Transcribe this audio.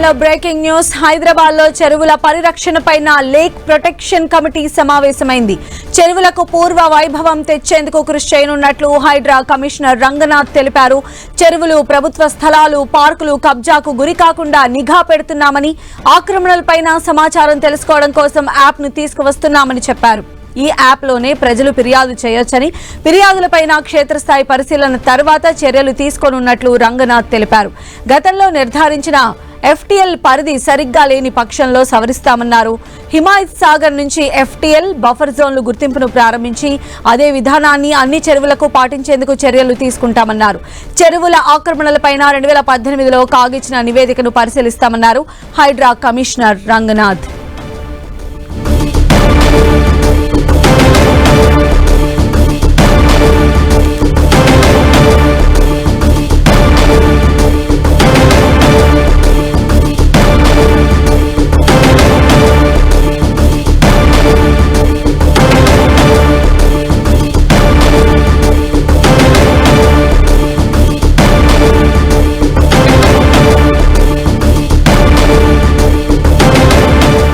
Bulletin లో breaking news. Hyderabad లో చెరువుల పరిరక్షణపైన లేక్ ప్రొటెక్షన్ కమిటీ సమావేశమైంది. చెరువులకు పూర్వ వైభవం తెచ్చేందుకు కృషి చేయనున్నట్లు హైడ్రా కమిషనర్ రంగనాథ్ తెలిపారు. చెరువులు, ప్రభుత్వ స్థలాలు, పార్కులు కబ్జాకు గురి కాకుండా నిఘా పెడుతున్నామని, ఆక్రమణలపైన సమాచారం తెలుసుకోవడం కోసం యాప్ ను తీసుకువస్తున్నామని చెప్పారు. ఈ యాప్ లోనే ప్రజలు ఫిర్యాదు చేయొచ్చని, ఫిర్యాదులపైన క్షేత్రస్థాయి పరిశీలన తర్వాత చర్యలు తీసుకోనున్నట్లు రంగనాథ్ తెలిపారు. గతంలో నిర్ధారించిన FTL పరిధి సరిగ్గా లేని పక్షంలో సవరిస్తామన్నారు. హిమాయత్ సాగర్ నుంచి FTL బఫర్ జోన్లు గుర్తింపును ప్రారంభించి అదే విధానాన్ని అన్ని చెరువులకు పాటించేందుకు చర్యలు తీసుకుంటామన్నారు. చెరువుల ఆక్రమణలపైన 2018లో కాగిచ్చిన నివేదికను పరిశీలిస్తామన్నారు హైడ్రా కమిషనర్ రంగనాథ్.